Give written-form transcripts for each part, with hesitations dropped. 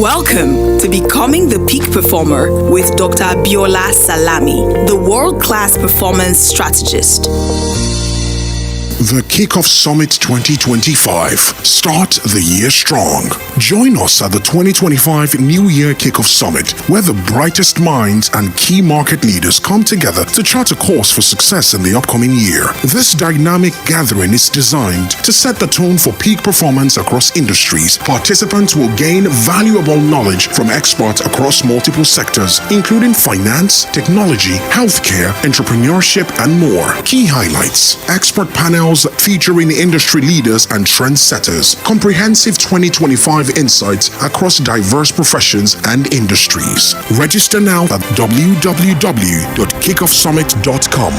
Welcome to Becoming the Peak Performer with Dr. Abiola Salami, the world-class performance strategist. The Kickoff Summit 2025. Start the year strong. Join us at the 2025 New Year Kickoff Summit, where the brightest minds and key market leaders come together to chart a course for success in the upcoming year. This dynamic gathering is designed to set the tone for peak performance across industries. Participants will gain valuable knowledge from experts across multiple sectors, including finance, technology, healthcare, entrepreneurship, and more. Key highlights: expert panels featuring industry leaders and trendsetters, comprehensive 2025 insights across diverse professions and industries. Register now at www.kickoffsummit.com.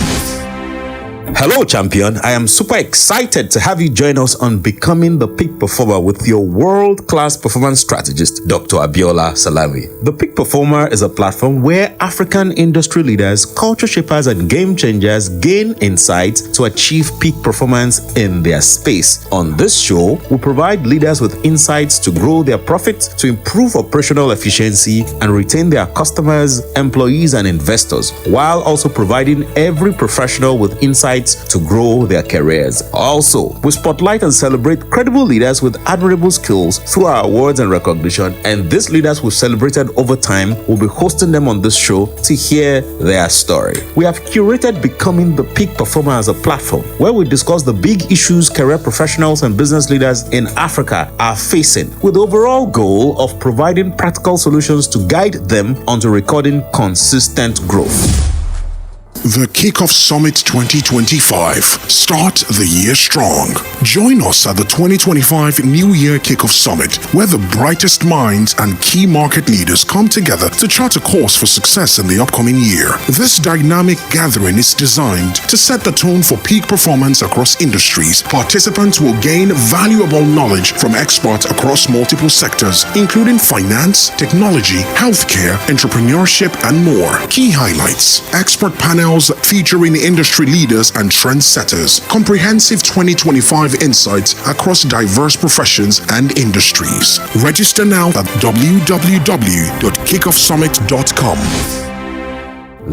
Hello, champion. I am super excited to have you join us on Becoming the Peak Performer with your world-class performance strategist, Dr. Abiola Salami. The Peak Performer is a platform where African industry leaders, culture shapers, and game changers gain insights to achieve peak performance in their space. On this show, we provide leaders with insights to grow their profits, to improve operational efficiency, and retain their customers, employees, and investors, while also providing every professional with insights to grow their careers. Also, we spotlight and celebrate credible leaders with admirable skills through our awards and recognition, and these leaders we've celebrated over time will be hosting them on this show to hear their story. We have curated Becoming the Peak Performer as a platform where we discuss the big issues career professionals and business leaders in Africa are facing, with the overall goal of providing practical solutions to guide them onto recording consistent growth. The Kickoff Summit 2025. Start the year strong. Join us at the 2025 New Year Kickoff Summit, where the brightest minds and key market leaders come together to chart a course for success in the upcoming year. This dynamic gathering is designed to set the tone for peak performance across industries. Participants will gain valuable knowledge from experts across multiple sectors, including finance, technology, healthcare, entrepreneurship, and more. Key highlights: expert panels featuring industry leaders and trendsetters, comprehensive 2025 insights across diverse professions and industries. Register now at www.kickoffsummit.com.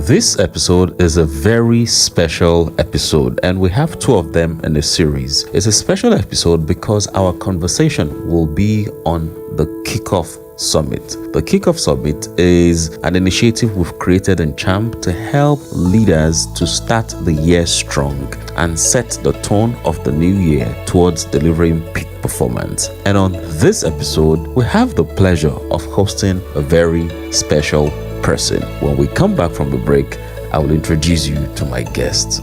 This episode is a very special episode, and we have two of them in a series. It's a special episode because our conversation will be on the Kickoff Summit. The Kickoff Summit is an initiative we've created in CHAMP to help leaders to start the year strong and set the tone of the new year towards delivering peak performance. And on this episode, we have the pleasure of hosting a very special person. When we come back from the break, I will introduce you to my guest.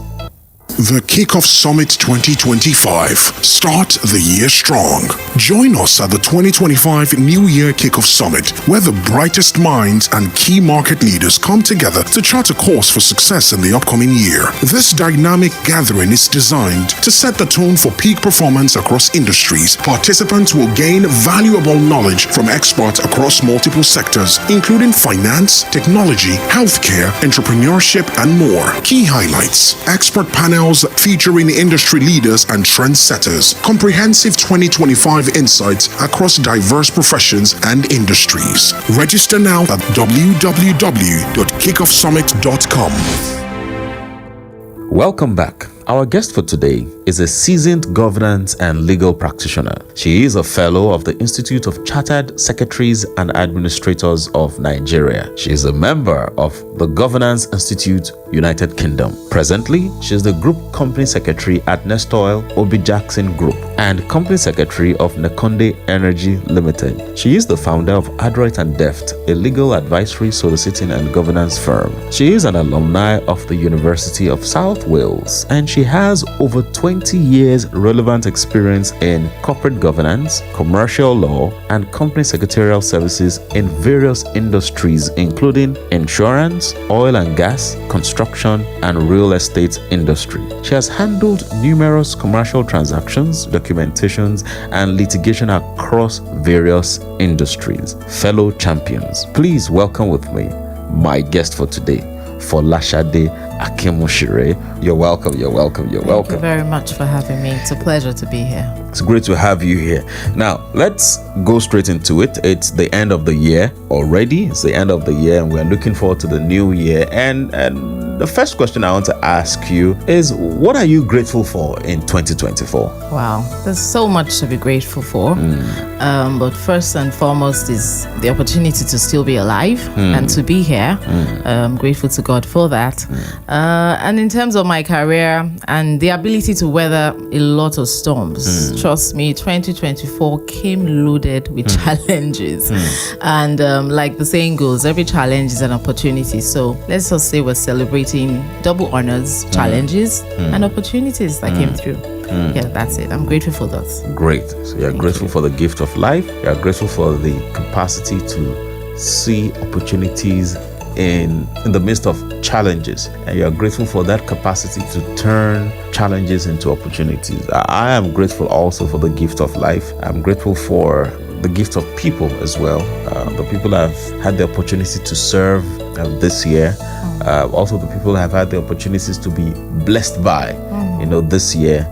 The Kickoff Summit 2025. Start the year strong. Join us at the 2025 New Year Kickoff Summit, where the brightest minds and key market leaders come together to chart a course for success in the upcoming year. This dynamic gathering is designed to set the tone for peak performance across industries. Participants will gain valuable knowledge from experts across multiple sectors, including finance, technology, healthcare, entrepreneurship, and more. Key highlights: expert panels featuring industry leaders and trendsetters, comprehensive 2025 insights across diverse professions and industries. Register now at www.kickoffsummit.com. Welcome back. Our guest for today is a seasoned governance and legal practitioner. She is a fellow of the Institute of Chartered Secretaries and Administrators of Nigeria. She is a member of the Governance Institute, United Kingdom. Presently, she is the Group Company Secretary at Nestoil Obi Jackson Group and Company Secretary of Nekonde Energy Limited. She is the founder of Adroit and Deft, a legal advisory, soliciting, and governance firm. She is an alumni of the University of South Wales, and she has over 20 years relevant experience in corporate governance, commercial law, and company secretarial services in various industries, including insurance, oil and gas, construction, and real estate industry. She has handled numerous commercial transactions, documentations, and litigation across various industries. Fellow champions, please welcome with me my guest for today, Folasade Akinmusire. You're welcome. Thank you very much for having me. It's a pleasure to be here. It's great to have you here. Now, let's go straight into it. It's the end of the year already. It's the end of the year, and we're looking forward to the new year. And the first question I want to ask you is, what are you grateful for in 2024? Wow, there's so much to be grateful for. But first and foremost is the opportunity to still be alive and to be here. I'm grateful to God for that. And in terms of my career and the ability to weather a lot of storms, trust me, 2024 came loaded with challenges. And like the saying goes, every challenge is an opportunity. So let's just say we're celebrating double honors, challenges, and opportunities that came through. Yeah, that's it. I'm grateful for that. Great. So you're grateful for the gift of life. You're grateful for the capacity to see opportunities in the midst of challenges, and you're grateful for that capacity to turn challenges into opportunities. I am grateful also for the gift of life. I'm grateful for the gift of people as well. The people I've had the opportunity to serve this year. Also the people I've had the opportunities to be blessed by, this year.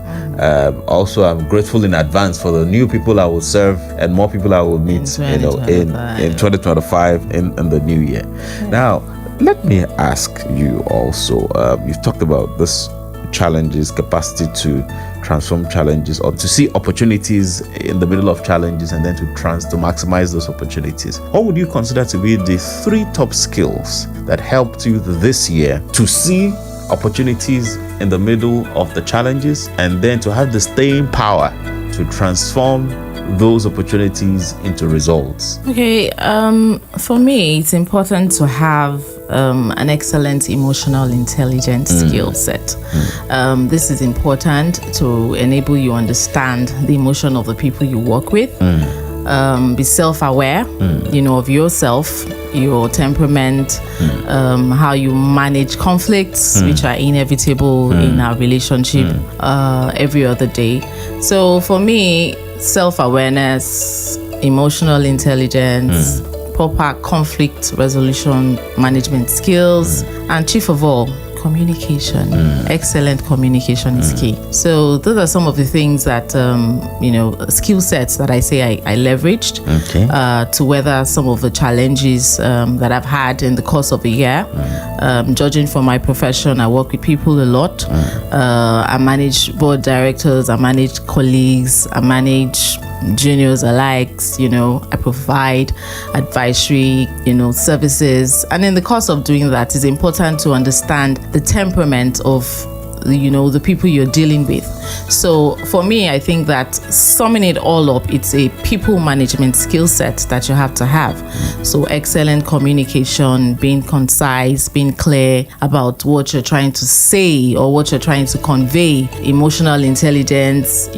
Also, I'm grateful in advance for the new people I will serve and more people I will meet, in 2025 in the new year. Now, let me ask you also, you've talked about this challenges, capacity to transform challenges or to see opportunities in the middle of challenges and then to maximize those opportunities. What would you consider to be the 3 top skills that helped you this year to see opportunities in the middle of the challenges and then to have the staying power to transform those opportunities into results? Okay, for me, it's important to have an excellent emotional intelligence skill set. This is important to enable you understand the emotion of the people you work with. Be self-aware, of yourself, your temperament, how you manage conflicts, which are inevitable in our relationship every other day. So for me, self-awareness, emotional intelligence, proper conflict resolution management skills, and chief of all, communication. Excellent communication is key. So those are some of the things that skill sets that I say I leveraged to weather some of the challenges that I've had in the course of a year. Judging from my profession, I work with people a lot. I manage board directors, I manage colleagues, I manage juniors alike. I provide advisory services, and in the course of doing that, it's important to understand the temperament of the people you're dealing with. So for me, I think that summing it all up, it's a people management skill set that you have to have. So excellent communication, being concise, being clear about what you're trying to say or what you're trying to convey, emotional intelligence,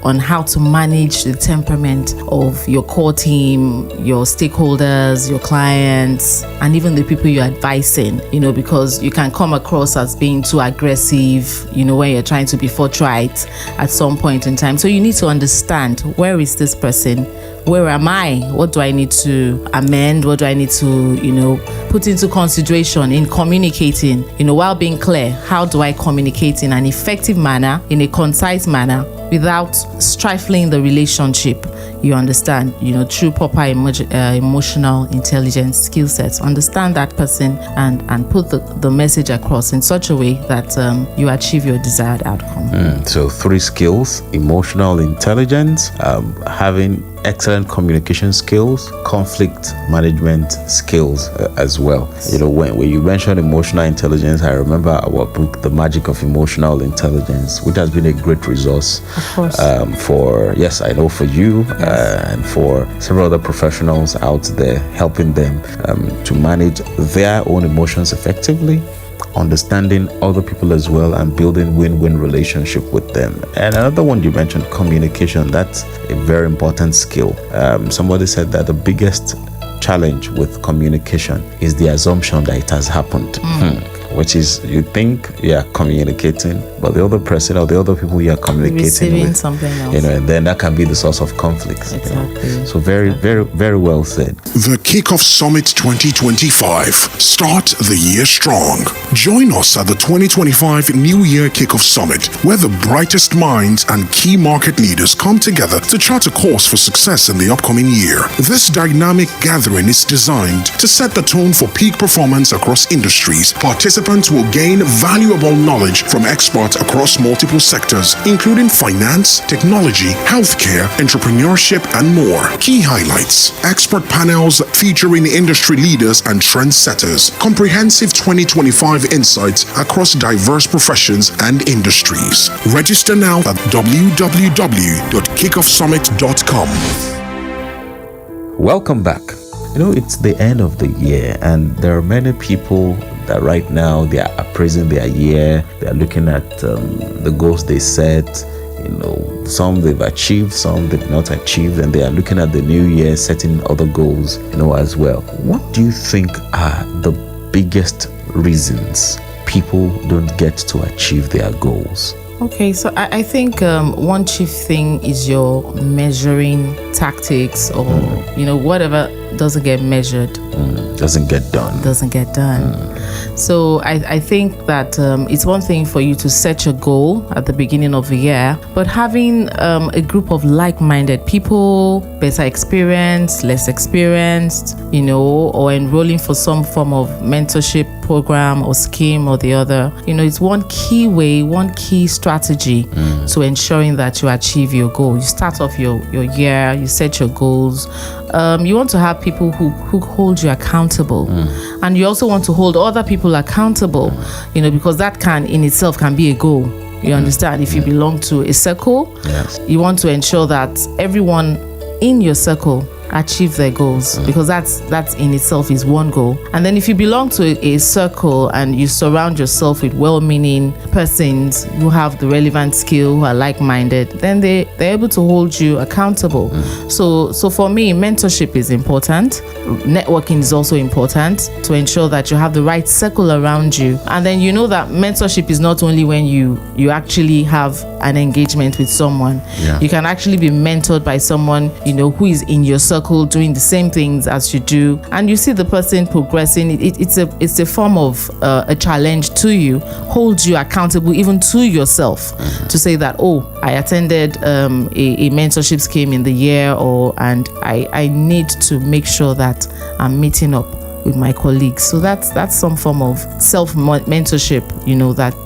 on how to manage the temperament of your core team, your stakeholders, your clients, and even the people you're advising, because you can come across as being too aggressive, when you're trying to be forthright at some point in time. So you need to understand, where is this person? Where am I? What do I need to amend? What do I need to, put into consideration in communicating, while being clear? How do I communicate in an effective manner, in a concise manner, without stifling the relationship? You understand, through proper emotional intelligence skill sets. Understand that person and put the message across in such a way that you achieve your desired outcome. So 3 skills: emotional intelligence, having excellent communication skills, conflict management skills as well. When you mentioned emotional intelligence, I remember our book, The Magic of Emotional Intelligence, which has been a great resource for you and for several other professionals out there, helping them to manage their own emotions effectively, understanding other people as well, and building win-win relationship with them. And another one you mentioned, communication. That's a very important skill. Somebody said that the biggest challenge with communication is the assumption that it has happened. which is you think you are communicating, but the other person or the other people you are communicating Receiving with, something else. and then that can be the source of conflict. Exactly. So very well said. The Kickoff Summit 2025. Start the year strong. Join us at the 2025 New Year Kickoff Summit, where the brightest minds and key market leaders come together to chart a course for success in the upcoming year. This dynamic gathering is designed to set the tone for peak performance across industries. Participants will gain valuable knowledge from experts across multiple sectors, including finance, technology, healthcare, entrepreneurship, and more. Key highlights: expert panels featuring industry leaders and trendsetters, comprehensive 2025 insights across diverse professions and industries. Register now at www.kickoffsummit.com. Welcome back. It's the end of the year, and there are many people that right now they are appraising their year. They are looking at the goals they set. Some they've achieved, some they've not achieved, and they are looking at the new year, setting other goals, as well. What do you think are the biggest reasons people don't get to achieve their goals? Okay, so I think one chief thing is your measuring tactics, or whatever doesn't get measured doesn't get done. So I think that it's one thing for you to set your goal at the beginning of the year, but having a group of like-minded people, better experienced, less experienced, or enrolling for some form of mentorship program or scheme or the other, it's one key strategy to ensuring that you achieve your goal. You start off your year, you set your goals. You want to have people who hold you accountable, and you also want to hold other people accountable, because that in itself can be a goal. You understand? If you belong to a circle, yes, you want to ensure that everyone in your circle achieve their goals, because that's in itself is one goal. And then if you belong to a circle and you surround yourself with well-meaning persons who have the relevant skill, who are like-minded, then they're able to hold you accountable. So for me, mentorship is important. Networking is also important to ensure that you have the right circle around you. And then that mentorship is not only when you actually have an engagement with someone. Yeah. You can actually be mentored by someone who is in your circle doing the same things as you do, and you see the person progressing. It's a form of a challenge to you, holds you accountable even to yourself, to say that, I attended a mentorship scheme in the year, and I need to make sure that I'm meeting up with my colleagues. So that's some form of self-mentorship,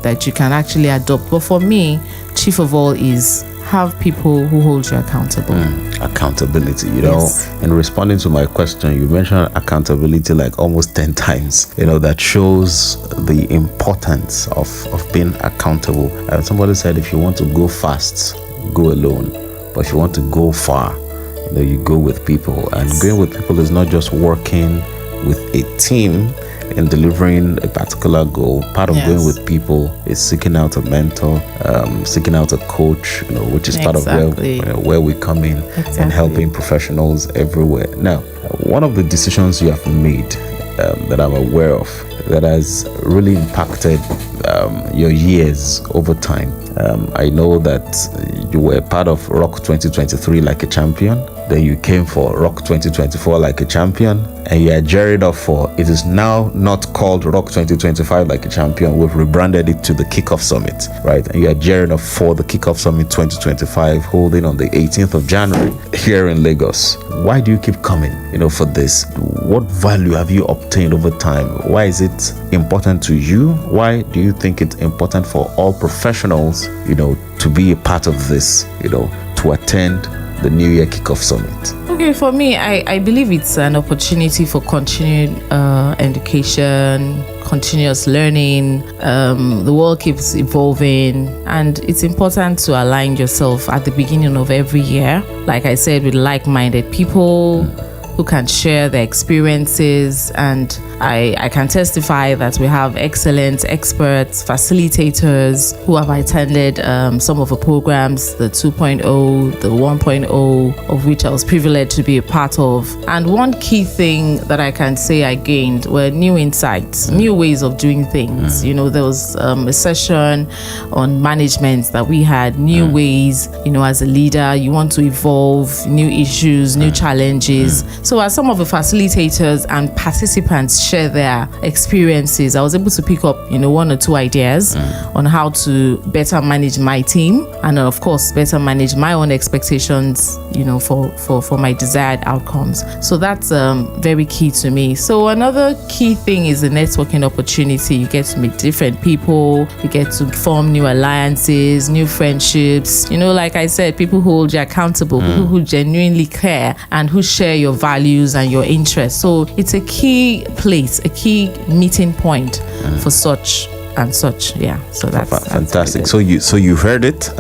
that you can actually adopt. But for me, chief of all is have people who hold you accountable. Accountability, Yes. In responding to my question, you mentioned accountability like almost 10 times. That shows the importance of being accountable. Somebody said, if you want to go fast, go alone. But if you want to go far, you go with people. And going with people is not just working with a team in delivering a particular goal. Part of going with people is seeking out a mentor, seeking out a coach, which is part of where we come in and helping professionals everywhere. Now, one of the decisions you have made that I'm aware of that has really impacted your years over time. I know that you were part of Rock 2023 like a champion. Then you came for Rock 2024 like a champion, and you are gearing up for, it is now not called Rock 2025 like a champion. We've rebranded it to the Kickoff Summit, right? And you are gearing up for the Kickoff Summit 2025, holding on the 18th of January here in Lagos. Why do you keep coming, for this? What value have you obtained over time? Why is it important to you? Why do you think it's important for all professionals, to be a part of this, to attend the New Year Kickoff Summit? Okay, for me, I believe it's an opportunity for continued education, continuous learning. The world keeps evolving, and it's important to align yourself at the beginning of every year, like I said, with like-minded people, who can share their experiences. And I can testify that we have excellent experts, facilitators who have attended some of the programs, the 2.0, the 1.0, of which I was privileged to be a part of. And one key thing that I can say I gained were new insights, new ways of doing things. There was a session on management that we had, new ways, as a leader, you want to evolve, new issues, new challenges. So as some of the facilitators and participants share their experiences, I was able to pick up, one or two ideas on how to better manage my team and of course better manage my own expectations, for my desired outcomes. So that's very key to me. So another key thing is the networking opportunity. You get to meet different people, you get to form new alliances, new friendships, like I said, people who hold you accountable, people who genuinely care and who share your values and your interests. So it's a key place, a key meeting point for such and such. So that's fantastic. So you heard it.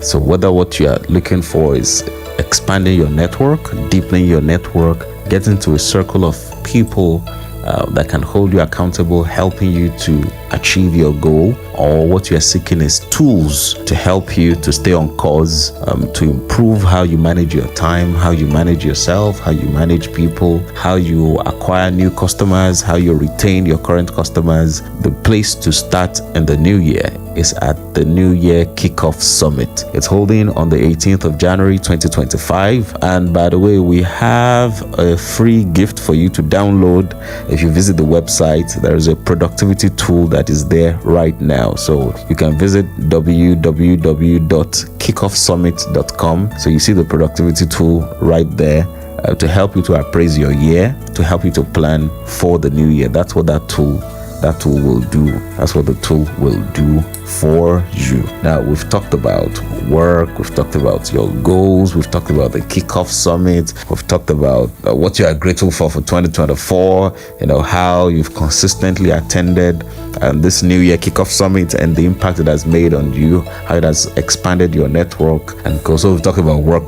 So whether what you are looking for is expanding your network, deepening your network, getting to a circle of people that can hold you accountable, helping you to achieve your goal, or what you are seeking is tools to help you to stay on course, to improve how you manage your time, how you manage yourself, how you manage people, how you acquire new customers, how you retain your current customers. The place to start in the new year is at the New Year Kickoff Summit. It's holding on the 18th of January 2025. And by the way, we have a free gift for you to download. If you visit the website, there is a productivity tool that is there right now. So you can visit www.kickoffsummit.com. So you see the productivity tool right there to help you to appraise your year, to help you to plan for the new year. That's what that tool will do. That's what the tool will do for you. Now, we've talked about work, we've talked about your goals, we've talked about the Kickoff Summit, we've talked about what you are grateful for 2024, how you've consistently attended this New Year Kickoff Summit and the impact it has made on you, how it has expanded your network. And also we've talked about work.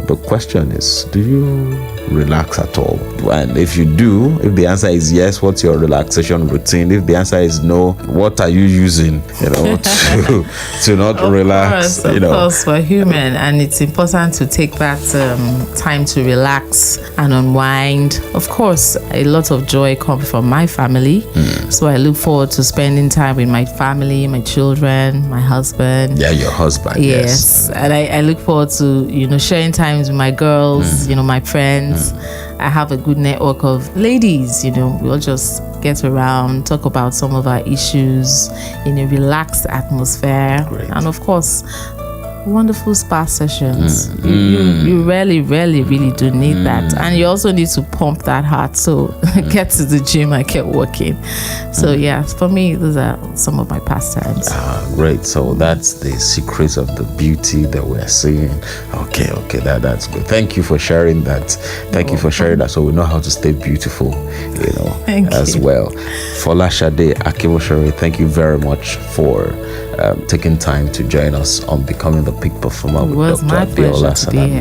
The question is, do you relax at all? And if you do, if the answer is yes, what's your relaxation routine? If the answer is no, what are you using, to not relax? Of course, we're human, and it's important to take that time to relax and unwind. Of course, a lot of joy comes from my family, so I look forward to spending time with my family, my children, my husband. Yeah, your husband. Yes. And I look forward to sharing time with my girls, my friends. I have a good network of ladies, we'll just get around, talk about some of our issues in a relaxed atmosphere. Great. And of course, wonderful spa sessions. You really do need that. And you also need to pump that heart. So get to the gym and get working. So for me, those are some of my pastimes. Great. So that's the secrets of the beauty that we're seeing. Okay, that's good. Thank you for sharing that. Thank you for sharing that, so we know how to stay beautiful, as well. Folasade, Akinmusire, thank you very much for taking time to join us on Becoming the Peak Performer with Dr. Abiola Salami.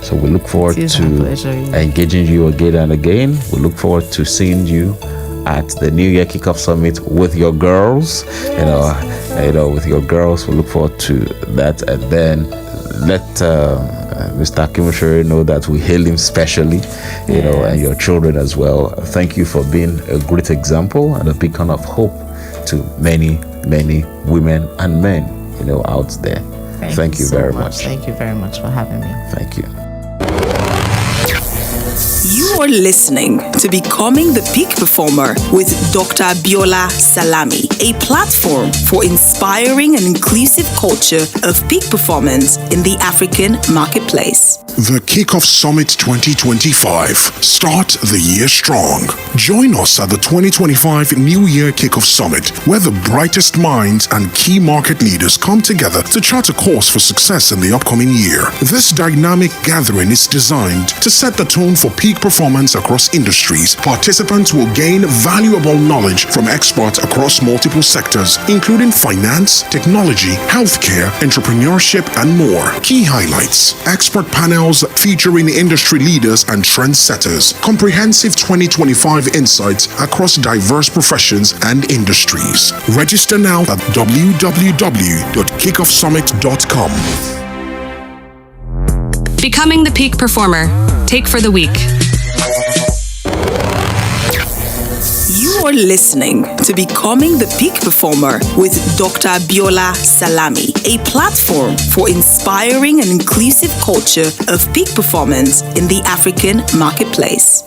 So we look forward to engaging you again and again. We look forward to seeing you at the New Year Kickoff Summit with your girls. With your girls. We look forward to that, and then let Mr. Akinmusire know that we hail him specially, and your children as well. Thank you for being a great example and a beacon of hope to many women and men, out there. Thank you very much. Thank you very much for having me. Thank you. You are listening to Becoming the Peak Performer with Dr. Abiola Salami, a platform for inspiring an inclusive culture of peak performance in the African marketplace. The Kickoff Summit 2025. Start the year strong. Join us at the 2025 New Year Kickoff Summit, where the brightest minds and key market leaders come together to chart a course for success in the upcoming year. This dynamic gathering is designed to set the tone for peak performance across industries. Participants will gain valuable knowledge from experts across multiple sectors, including finance, technology, healthcare, entrepreneurship, and more. Key highlights: expert panel panels featuring industry leaders and trendsetters. Comprehensive 2025 insights across diverse professions and industries. Register now at www.kickoffsummit.com. Becoming the peak performer. Take for the week. You are listening to Becoming the Peak Performer with Dr. Abiola Salami, a platform for inspiring an inclusive culture of peak performance in the African marketplace.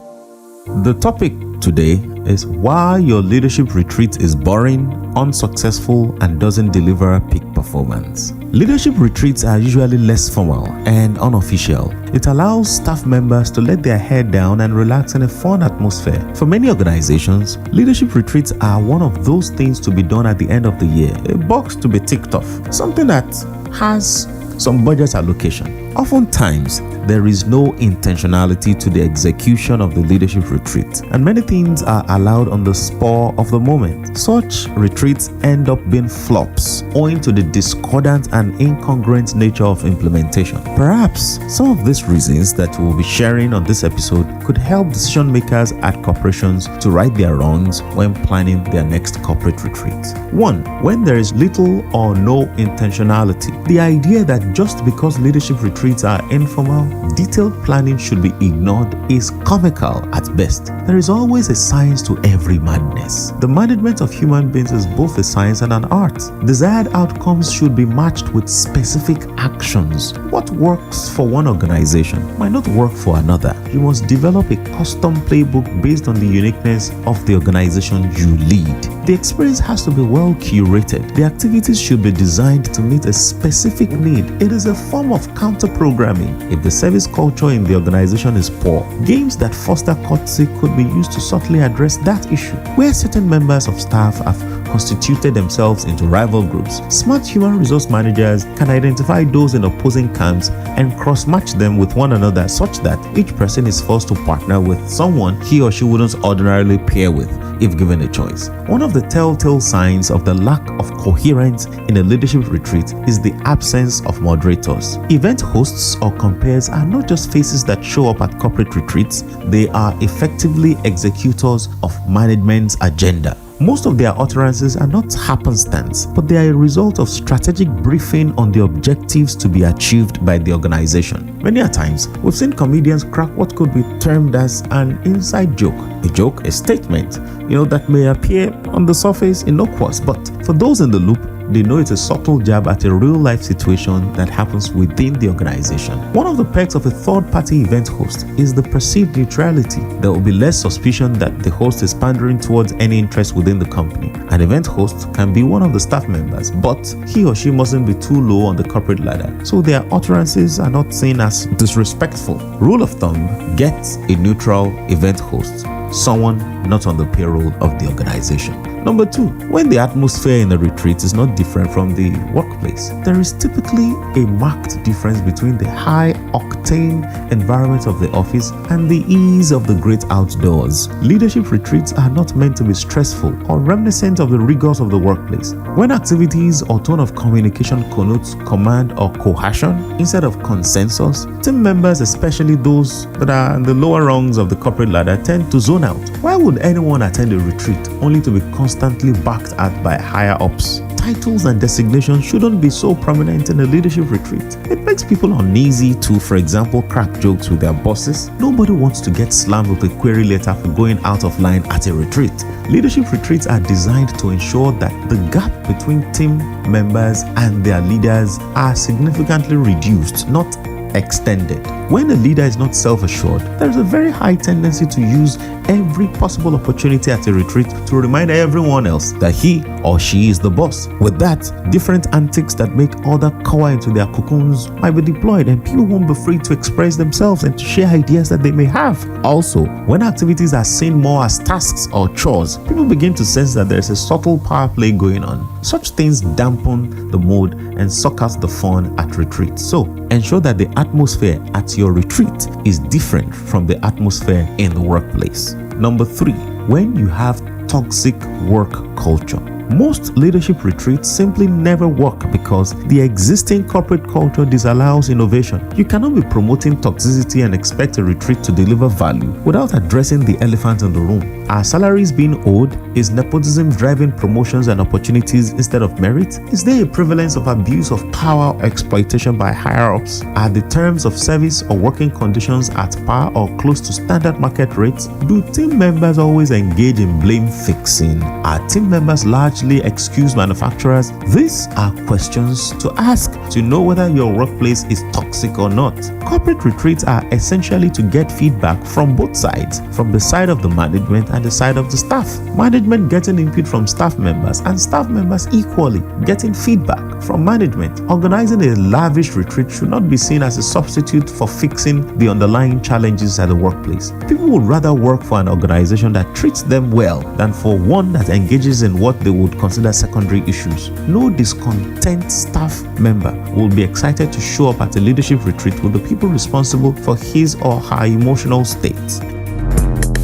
The topic today is why your leadership retreat is boring, unsuccessful, and doesn't deliver peak performance. Leadership retreats are usually less formal and unofficial. It allows staff members to let their head down and relax in a fun atmosphere. For many organizations, leadership retreats are one of those things to be done at the end of the year, a box to be ticked off, something that has some budget allocation. Oftentimes, there is no intentionality to the execution of the leadership retreat, and many things are allowed on the spur of the moment. Such retreats end up being flops, owing to the discordant and incongruent nature of implementation. Perhaps some of these reasons that we'll be sharing on this episode could help decision makers at corporations to right their wrongs when planning their next corporate retreat. 1. When there is little or no intentionality. The idea that just because leadership retreats are informal, detailed planning should be ignored is comical at best. There is always a science to every madness. The management of human beings is both a science and an art. Desired outcomes should be matched with specific actions. What works for one organization might not work for another. You must develop a custom playbook based on the uniqueness of the organization you lead. The experience has to be well curated. The activities should be designed to meet a specific need. It is a form of counter-programming. If the service culture in the organization is poor, games that foster courtesy could be used to subtly address that issue. Where certain members of staff have constituted themselves into rival groups, smart human resource managers can identify those in opposing camps and cross-match them with one another such that each person is forced to partner with someone he or she wouldn't ordinarily pair with if given a choice. One of the telltale signs of the lack of coherence in a leadership retreat is the absence of moderators. Event hosts or compares are not just faces that show up at corporate retreats, they are effectively executors of management's agenda. Most of their utterances are not happenstance, but they are a result of strategic briefing on the objectives to be achieved by the organization. Many a times, we've seen comedians crack what could be termed as an inside joke. A joke, a statement, that may appear on the surface innocuous, but for those in the loop, they know it's a subtle jab at a real-life situation that happens within the organization. One of the perks of a third-party event host is the perceived neutrality. There will be less suspicion that the host is pandering towards any interest within the company. An event host can be one of the staff members, but he or she mustn't be too low on the corporate ladder, so their utterances are not seen as disrespectful. Rule of thumb, get a neutral event host, someone not on the payroll of the organization. Number 2, when the atmosphere in the retreat is not different from the workplace, there is typically a marked difference between the high-octane environment of the office and the ease of the great outdoors. Leadership retreats are not meant to be stressful or reminiscent of the rigors of the workplace. When activities or tone of communication connotes command or coercion instead of consensus, team members, especially those that are in the lower rungs of the corporate ladder, tend to zone out. Why would anyone attend a retreat only to be constantly backed at by higher ups? Titles and designations shouldn't be so prominent in a leadership retreat. It makes people uneasy to, for example, crack jokes with their bosses. Nobody wants to get slammed with a query letter for going out of line at a retreat. Leadership retreats are designed to ensure that the gap between team members and their leaders are significantly reduced, not extended. When a leader is not self-assured, there is a very high tendency to use every possible opportunity at a retreat to remind everyone else that he or she is the boss. With that, different antics that make others cower into their cocoons might be deployed, and people won't be free to express themselves and to share ideas that they may have. Also, when activities are seen more as tasks or chores, people begin to sense that there is a subtle power play going on. Such things dampen the mood and suck out the fun at retreats. So, ensure that the atmosphere at your retreat is different from the atmosphere in the workplace. Number 3, when you have toxic work culture. Most leadership retreats simply never work because the existing corporate culture disallows innovation. You cannot be promoting toxicity and expect a retreat to deliver value without addressing the elephant in the room. Are salaries being owed? Is nepotism driving promotions and opportunities instead of merit? Is there a prevalence of abuse of power or exploitation by higher-ups? Are the terms of service or working conditions at par or close to standard market rates? Do team members always engage in blame fixing? Are team members largely excuse manufacturers? These are questions to ask to know whether your workplace is toxic or not. Corporate retreats are essentially to get feedback from both sides, from the side of the management and the side of the staff. Management getting input from staff members and staff members equally getting feedback from management. Organizing a lavish retreat should not be seen as a substitute for fixing the underlying challenges at the workplace. People would rather work for an organization that treats them well than for one that engages in what they would consider secondary issues. No discontent staff member will be excited to show up at a leadership retreat with the people responsible for his or her emotional state.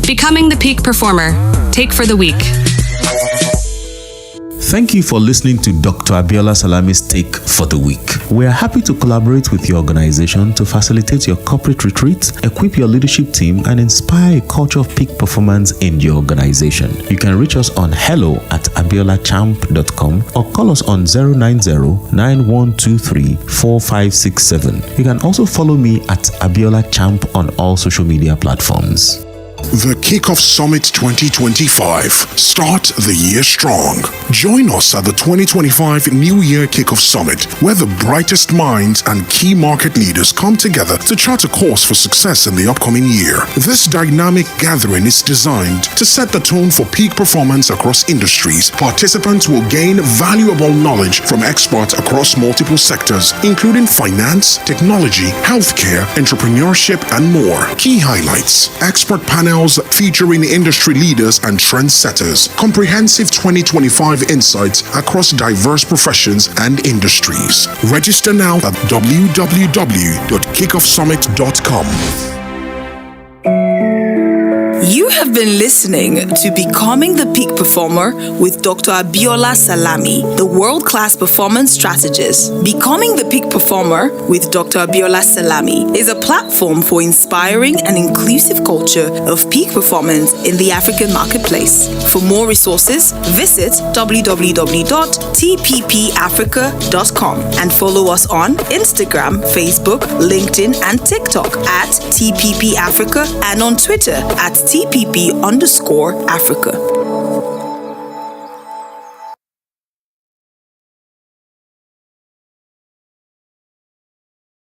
Becoming the peak performer. Take for the week. Thank you for listening to Dr. Abiola Salami's Take for the Week. We are happy to collaborate with your organization to facilitate your corporate retreats, equip your leadership team, and inspire a culture of peak performance in your organization. You can reach us on hello@abiolachamp.com or call us on 090-9123-4567. You can also follow me at Abiola Champ on all social media platforms. The Kickoff Summit 2025. Start the year strong. Join us at the 2025 New Year Kickoff Summit, where the brightest minds and key market leaders come together to chart a course for success in the upcoming year. This dynamic gathering is designed to set the tone for peak performance across industries. Participants will gain valuable knowledge from experts across multiple sectors, including finance, technology, healthcare, entrepreneurship, and more. Key highlights: expert panels featuring industry leaders and trendsetters, comprehensive 2025 insights across diverse professions and industries. Register now at www.kickoffsummit.com. You have been listening to Becoming the Peak Performer with Dr. Abiola Salami, the world-class performance strategist. Becoming the Peak Performer with Dr. Abiola Salami is a platform for inspiring an inclusive culture of peak performance in the African marketplace. For more resources, visit www.tppafrica.com and follow us on Instagram, Facebook, LinkedIn, and TikTok at TPP Africa and on Twitter at TPP_Africa.